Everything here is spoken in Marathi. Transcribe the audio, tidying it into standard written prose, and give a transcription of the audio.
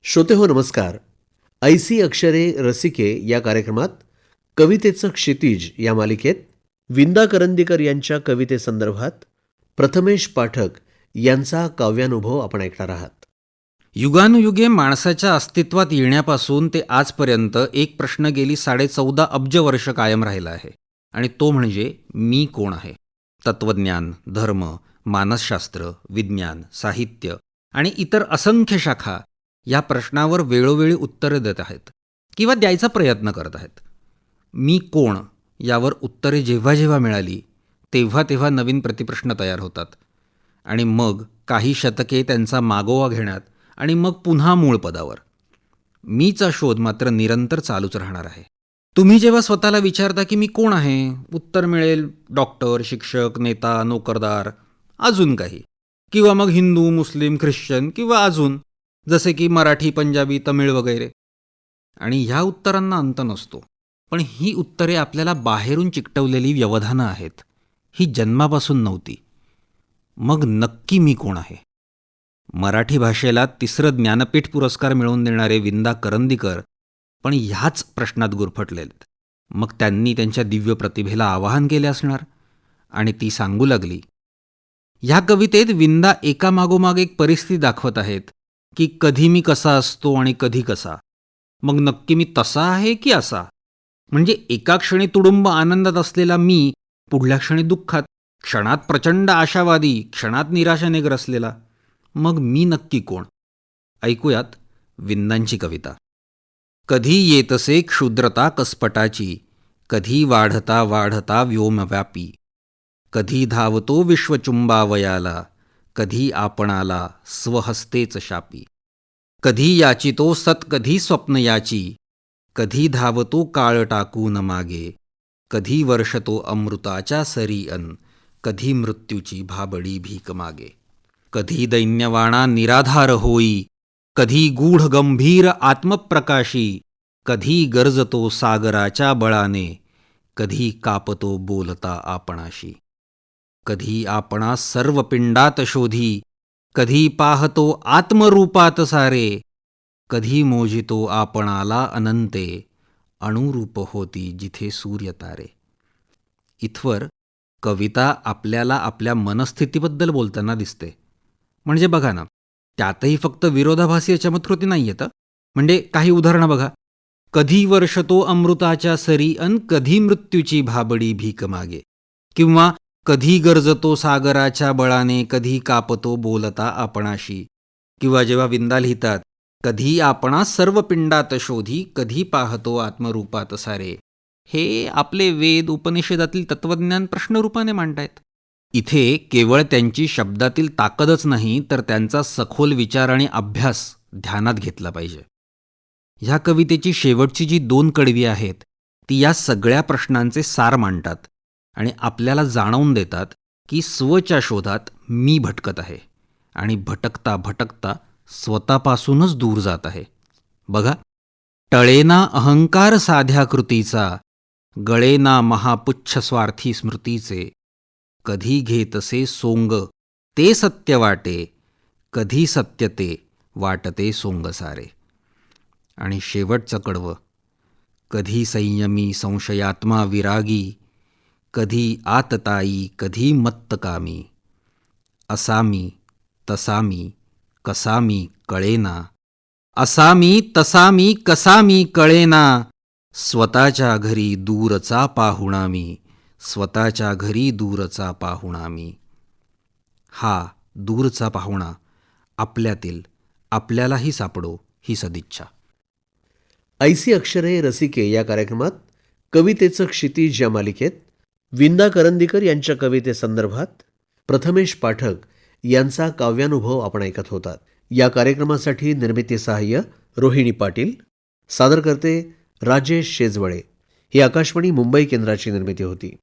श्रोतेहो नमस्कार. ऐसी अक्षरे रसिके या कार्यक्रमात कवितेचं क्षितिज या मालिकेत विंदा करंदीकर यांच्या कवितेसंदर्भात प्रथमेश पाठक यांचा काव्यानुभव आपण ऐकणार आहात. युगानुयुगे माणसाच्या अस्तित्वात येण्यापासून ते आजपर्यंत एक प्रश्न गेली 14.5 अब्ज वर्ष कायम राहिला आहे, आणि तो म्हणजे मी कोण आहे. तत्त्वज्ञान, धर्म, मानसशास्त्र, विज्ञान, साहित्य आणि इतर असंख्य शाखा या प्रश्नावर वेळोवेळी उत्तरे देत आहेत किंवा द्यायचा प्रयत्न करत आहेत. मी कोण यावर उत्तरे जेव्हा जेव्हा मिळाली तेव्हा तेव्हा नवीन प्रतिप्रश्न तयार होतात, आणि मग काही शतके त्यांचा मागोवा घेण्यात आणि मग पुन्हा मूळ पदावर. मीचा शोध मात्र निरंतर चालूच राहणार आहे. तुम्ही जेव्हा स्वतःला विचारता की मी कोण आहे, उत्तर मिळेल डॉक्टर, शिक्षक, नेता, नोकरदार, अजून काही, किंवा मग हिंदू, मुस्लिम, ख्रिश्चन, किंवा अजून जसे की मराठी, पंजाबी, तमिळ वगैरे. आणि ह्या उत्तरांना अंत नसतो. पण ही उत्तरे आपल्याला बाहेरून चिकटवलेली व्यवधानं आहेत, ही जन्मापासून नव्हती. मग नक्की मी कोण आहे? मराठी भाषेला 3रं ज्ञानपीठ पुरस्कार मिळवून देणारे विंदा करंदीकर पण ह्याच प्रश्नात गुरफटलेत. मग त्यांनी त्यांच्या दिव्य प्रतिभेला आवाहन केले असणार, आणि ती सांगू लागली. ह्या कवितेत विंदा एकामागोमाग एक परिस्थिती दाखवत आहेत की कधी मी कसा असतो आणि कधी कसा. मग नक्की मी तसा आहे की असा? म्हणजे एका क्षणी तुडुंब आनंदात असलेला मी पुढल्या क्षणी दुःखात, क्षणात प्रचंड आशावादी, क्षणात निराशाने ग्रसलेला. मग मी नक्की कोण? ऐकूयात विंदांची कविता. कधी येतसे क्षुद्रता कसपटाची, कधी वाढता वाढता व्योमव्यापी, कधी धावतो विश्वचुंबावयाला, कधी आपणाला स्वहस्तेच शापी, कधी याचितो सत कधी स्वप्न याची, कधी धावतो काळ टाकून मागे, कधी वर्षतो अमृताच्या सरी अन, कधी मृत्यूची भाबडी भीक मागे, कधी दैन्यवाणा निराधार होई, कधी गूढ गंभीर आत्मप्रकाशी, कधी गरजतो सागराच्या बळाने, कधी कापतो बोलता आपणाशी, कधी आपणास सर्व पिंडात शोधी, कधी पाहतो आत्मरूपात सारे, कधी मोजितो आपणाला अनंते, अणुरूप होती जिथे सूर्य तारे. इथवर कविता आपल्याला आपल्या मनस्थितीबद्दल बोलताना दिसते. म्हणजे बघा ना, त्यातही फक्त विरोधाभासी चमत्कृती नाही येतं. म्हणजे काही उदाहरणं बघा. कधी वर्षतो अमृताच्या सरी अन कधी मृत्यूची भाबडी भीक मागे, किंवा कधी गरजतो सागराच्या बळाने, कधी कापतो बोलता आपणाशी, किंवा जेव्हा विंदा लिहितात कधी आपणास सर्व पिंडात शोधी, कधी पाहतो आत्मरूपात सारे, हे आपले वेद उपनिषदातील तत्त्वज्ञान प्रश्नरूपाने मांडतायत. इथे केवळ त्यांची शब्दातील ताकदच नाही, तर त्यांचा सखोल विचार आणि अभ्यास ध्यानात घेतला पाहिजे. ह्या कवितेची शेवटची जी 2 कडवी आहेत ती या सगळ्या प्रश्नांचे सार मांडतात आणि आपल्याला जाणवून देतात की स्वच्या शोधात मी भटकत आहे, आणि भटकता भटकता स्वतःपासूनच दूर जात आहे. बघा, टळेना अहंकार साध्या कृतीचा, गळेना महापुच्छ स्वार्थी स्मृतीचे, कधी घेतसे सोंग ते सत्य वाटे, कधी सत्य ते वाटते सोंग सारे. आणि शेवटचं कडवं, कधी संयमी संशयात्मा विरागी, कधी आतताई कधी मत्तकामी, असामी तसामी कसामी कळेना, असामी तसामी कसामी कळेना, स्वतःच्या घरी दूरचा पाहुणा मी, स्वतःच्या घरी दूरचा पाहुणा मी. हा दूरचा पाहुणा आपल्यातील आपल्यालाही सापडो ही सदिच्छा. ऐसी अक्षरे रसिके या कार्यक्रमात कवितेचं क्षितिज या मालिकेत विंदा करंदीकर यांच्या कवितेसंदर्भात प्रथमेश पाठक यांचा काव्यानुभव आपण ऐकत होतात. या कार्यक्रमासाठी निर्मिती सहाय्य रोहिणी पाटील, सादर करते राजेश शेजवळे. ही आकाशवाणी मुंबई केंद्राची निर्मिती होती.